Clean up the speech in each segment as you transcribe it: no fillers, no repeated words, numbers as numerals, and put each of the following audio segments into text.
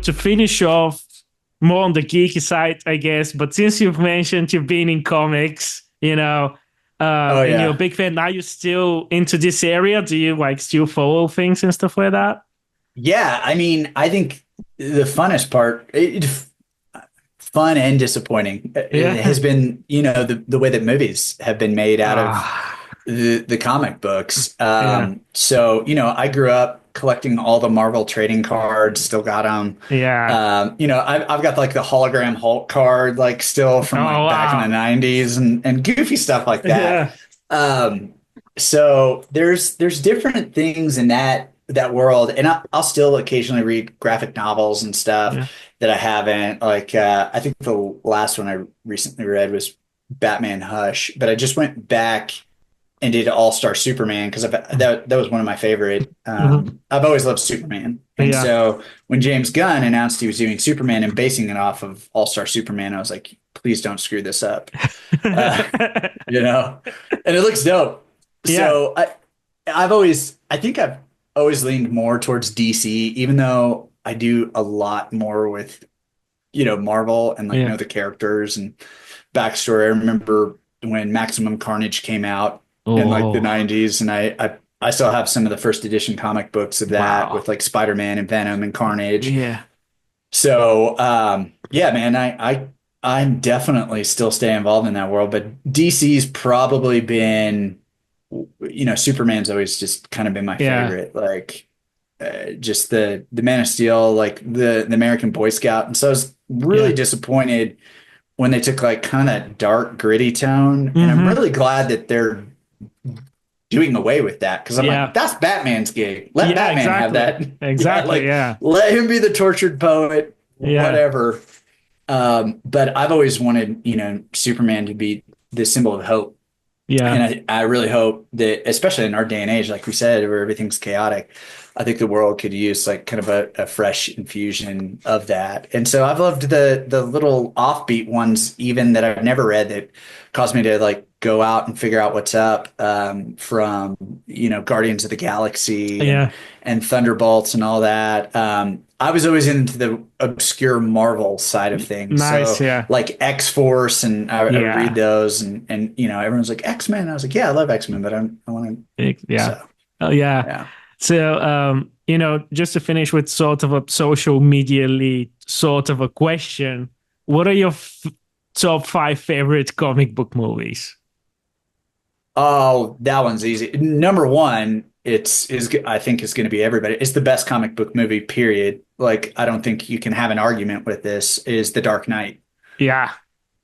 to finish off more on the geeky side, I guess, but since you've mentioned you've been in comics, and you're a big fan, now you're still into this area. Do you like still follow things and stuff like that? Yeah, I mean, I think the funnest part, fun and disappointing, it Yeah. has been, the way that movies have been made out of Ah, the comic books. yeah. So, I grew up collecting all the Marvel trading cards, still got them. Yeah. I've got like the hologram Hulk card, like still Oh, from like back in the wow. 90s and goofy stuff like that. Yeah. Um, so there's different things in that world, and I'll still occasionally read graphic novels and stuff Yeah. that I haven't. Like I think the last one I recently read was Batman Hush, but I just went back and did All-Star Superman because that was one of my favorite. Mhm. I've always loved Superman, and Yeah. so when James Gunn announced he was doing Superman and basing it off of All-Star Superman, I was like, please don't screw this up, uh, and it looks dope. Yeah. So I think I've always leaned more towards DC, even though I do a lot more with, Marvel and like Yeah. know the characters and backstory. I remember when Maximum Carnage came out in like the Oh, 90s, and I still have some of the first edition comic books of that wow. with like Spider-Man and Venom and Carnage. Yeah. So yeah, man, I'm definitely still stay involved in that world, but DC's probably been, Superman's always just kind of been my Yeah. favorite. Like just the Man of Steel, like the American Boy Scout, and so I was really Yeah. disappointed when they took like kind of that dark, gritty tone, and I'm Hmm. really glad that they're doing away with that because I'm like, Yeah. that's Batman's gig. Let Yeah, Batman have exactly. that. Yeah, Exactly. like Yeah. let him be the tortured poet, Yeah. whatever. But I've always wanted, Superman to be the symbol of hope. And Yeah. I really hope that, especially in our day and age, like we said, where everything's chaotic, I think the world could use like kind of a fresh infusion of that. And so I've loved the little offbeat ones, even that I've never read, that caused me to like go out and figure out what's up, from, Guardians of the Galaxy Yeah. and Thunderbolts and all that. I was always into the obscure Marvel side of things. Nice. So Yeah. like X-Force, and I would read Yeah. those, and everyone's like X-Men. I was like, yeah, I love X-Men, but I want to. Yeah. So Oh, yeah. yeah. So, just to finish with sort of a social media lead, sort of a question, what are your top five favorite comic book movies? Oh, that one's easy. Number one, I think it's going to be everybody. It's the best comic book movie, period. Like I don't think you can have an argument with this. Is The Dark Knight. Yeah.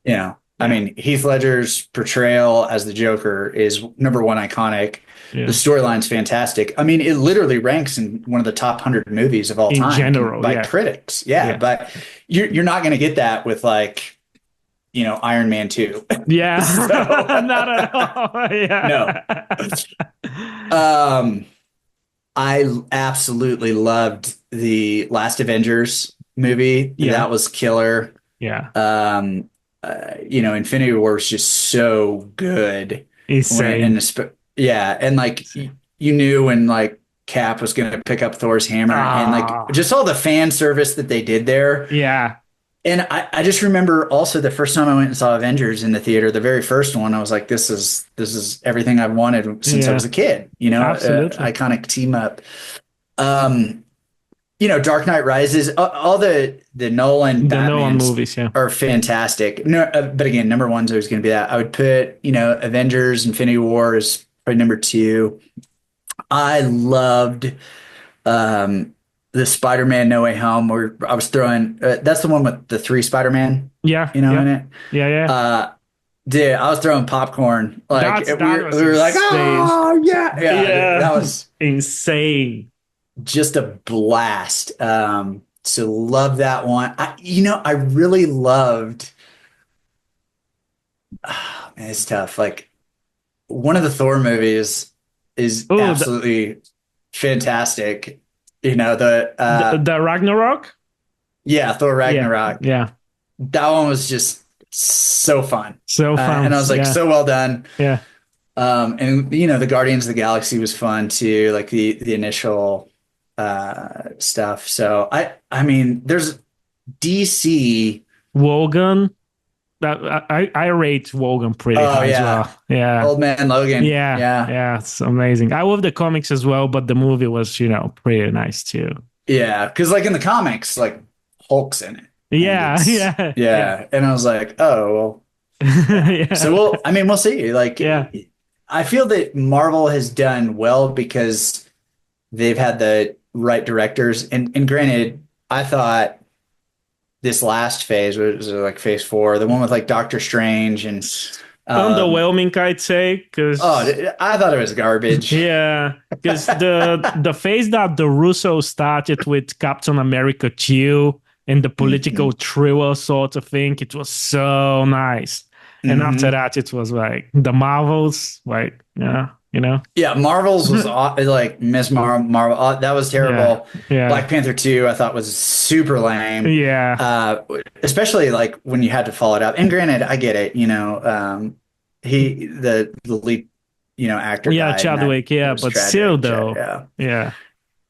I Yeah. mean, Heath Ledger's portrayal as the Joker is number one, iconic. The Yeah. storyline's fantastic. I mean, it literally ranks in one of the top 100 movies of all In time general. by Yeah. critics. Yeah, Yeah. but you're not going to get that with like, Iron Man 2. Yeah. So, Not at all. no. Yeah. Um, I absolutely loved the last Avengers movie. Yeah. That was killer. Yeah. Infinity War was just so good. Insane. Yeah, and like you knew when like Cap was going to pick up Thor's hammer, and like Ah. just all the fan service that they did there. Yeah. And I just remember also the first time I went and saw Avengers in the theater, the very first one, I was like, this is everything I've wanted since I Yeah. was a kid. Absolutely. Iconic team up. Um, Dark Knight Rises, all the Nolan The Nolan Batmans movies. Yeah. are fantastic. No, but again, number one's always going to be that. I would put, Avengers, Infinity War is probably number two. I loved the Spider-Man No Way Home, where I was throwing. That's the one with the three Spider-Man, Yeah. in Yeah. it. Yeah. Yeah. Dude, I was throwing popcorn. Like That was we were like, insane. oh yeah, yeah. That Yeah. was Insane. just a blast. So love that one. I really loved. Oh, man, it's tough. Like one of the Thor movies is Oh, absolutely fantastic. The the Ragnarok. yeah, Thor Yeah. Ragnarok. Yeah. That one was just so fun. So fun. And I was like, Yeah. so well done. Yeah. And the Guardians of the Galaxy was fun too. Like the initial stuff. So I mean, there's DC. Wogan. I rate Wogan pretty Oh high as yeah, well. Yeah. Old Man Logan. Yeah. Yeah, Yeah. It's amazing. I love the comics as well, but the movie was, pretty nice too. yeah. Because like in the comics, like Hulk's in it, and Yeah. it's Yeah. Yeah. yeah. And I was like, oh well, yeah. Yeah. So I mean, we'll see. Like, Yeah. I feel that Marvel has done well because they've had the right directors. And granted, I thought this last phase was like phase 4, the one with like Doctor Strange and Underwhelming, I'd say, because I thought it was garbage. yeah, because the phase that the Russo started with Captain America 2 and the political thriller sort of thing, it was so nice. And after that, it was like the Marvels, like, yeah, Yeah, Marvel's was like Miss Marvel. That was terrible. Yeah. Black Panther 2, I thought was super lame. Yeah. Especially like when you had to follow it up. And granted, I get it. The lead, actor Yeah, died. Chadwick. Yeah, but tragic. still, though. Yeah. Yeah.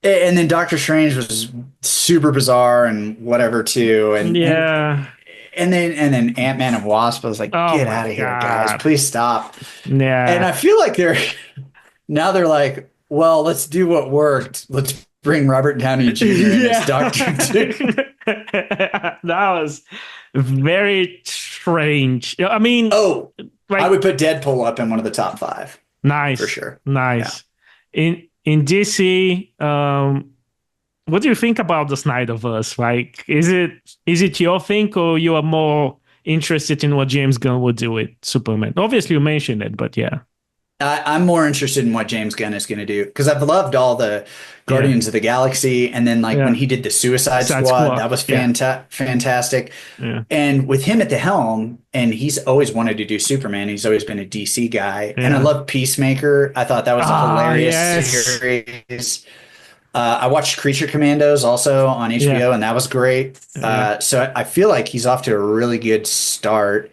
And then Doctor Strange was super bizarre and whatever too. Yeah. And then Ant-Man and Wasp, I was like, Oh get my out of here, God. guys. Please stop. Yeah. And I feel like they're like, well, let's do what worked. Let's bring Robert Downey Jr. in as Doctor Doom. That was very strange. I mean, I would put Deadpool up in one of the top 5. Nice. For sure. Nice. Yeah. In DC, what do you think about the Snyderverse? Like, is it your thing, or you are more interested in what James Gunn would do with Superman? Obviously, you mentioned it, but yeah. I'm more interested in what James Gunn is going to do, because I've loved all the Guardians of the Galaxy, and then when he did the Suicide Squad, that was fantastic. Yeah. And with him at the helm, and he's always wanted to do Superman. He's always been a DC guy, and I love Peacemaker. I thought that was a hilarious series. I watched Creature Commandos also on HBO, and that was great. So I feel like he's off to a really good start.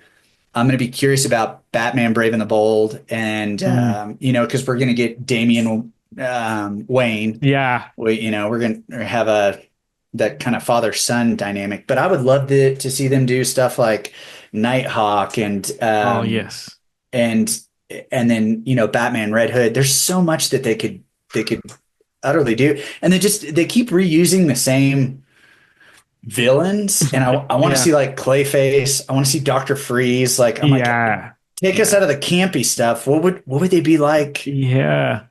I'm going to be curious about Batman Brave and the Bold, and because we're going to get Damian Wayne. Yeah, we're going to have that kind of father-son dynamic. But I would love to see them do stuff like Nighthawk and and then Batman Red Hood. There's so much that they could utterly do, and they keep reusing the same villains, and I want to see like Clayface. I want to see Dr. Freeze. Like, I'm like, take us out of the campy stuff. What would they be like? Yeah.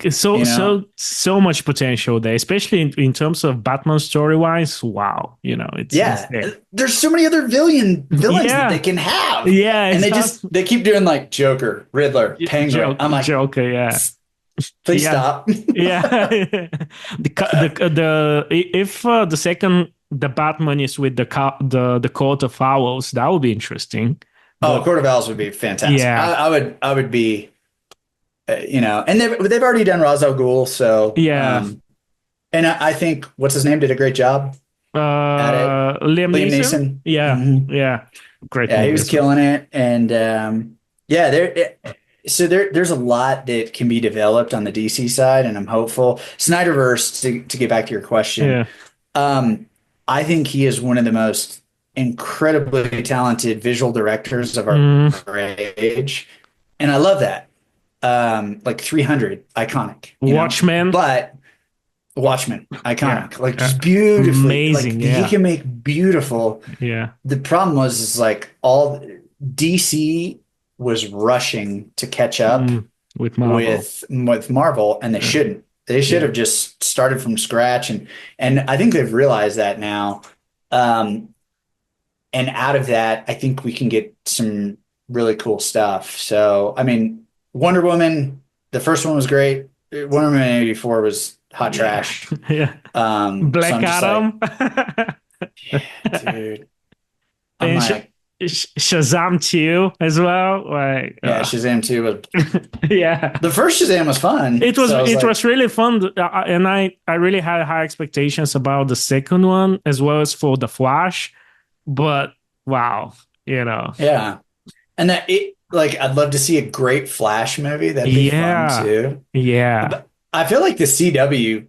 So much potential there, especially in terms of Batman story wise. Wow, it's there's so many other villains that they can have. Yeah, and they keep doing like Joker, Riddler, Penguin. I'm like, Joker, yeah. Please stop. If the second the Batman is with the Court of Owls, that would be interesting. Court of Owls would be fantastic. Yeah, I would be, and they've already done Ra's al Ghul, so and I think what's his name did a great job. Liam Neeson. Yeah, great. Yeah, he was killing it, and there's a lot that can be developed on the DC side, and I'm hopeful. Snyderverse, to get back to your question, I think he is one of the most incredibly talented visual directors of our age, and I love that. Like 300, iconic. Watchmen, iconic. Like just beautifully amazing. Like, he can make beautiful. Yeah. The problem was like all DC was rushing to catch up with Marvel, and they shouldn't. They should have just started from scratch, and I think they've realized that now. And out of that, I think we can get some really cool stuff. So, I mean, Wonder Woman, the first one was great. Wonder Woman 84 was hot trash. Yeah. Black Adam. Dude. I'm like, Shazam 2 as well. Like, Shazam 2 was the first Shazam was fun. It was really fun, and I really had high expectations about the second one as well as for the Flash, but wow, and that I'd love to see a great Flash movie. That'd be fun too. But I feel like the CW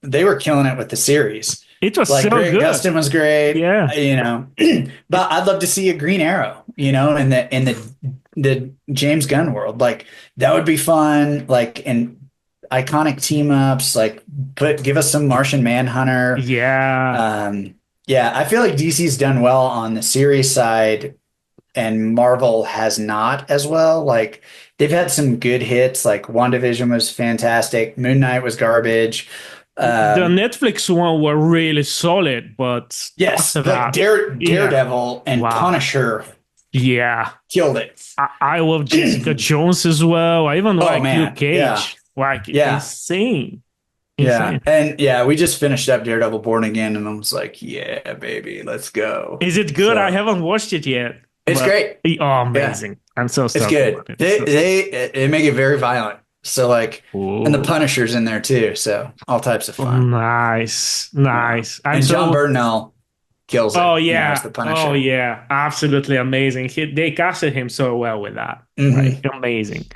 they were killing it with the series. It was Like so Grant good. Gustin was great, Yeah. But I'd love to see a Green Arrow, in the James Gunn world. Like that would be fun. Like and iconic team ups. Like give us some Martian Manhunter. Yeah. Yeah, I feel like DC's done well on the series side, and Marvel has not as well. Like they've had some good hits. Like WandaVision was fantastic. Moon Knight was garbage. The Um, Netflix one were really solid, but yes, after but that, yeah. Daredevil and Wow. Punisher Yeah. killed it. I love Jessica Jones as well. I even Oh like Luke man, yeah, Cage. Like yeah, insane. yeah, Insane. and yeah, we just finished up Daredevil Born Again, and I was like, yeah, baby, let's go. Is it good? I So haven't watched it yet. it's But great. oh, Yeah, amazing. I'm so it's stoked good. about it. They make it very violent. So like, and the Oh, Punisher's in there too. So all types of fun. nice. Yeah, Nice. I'm and John so Bernal kills oh it. As yeah. the Oh Punisher. yeah. Absolutely amazing. They casted him so well with that. Like Hmm. amazing.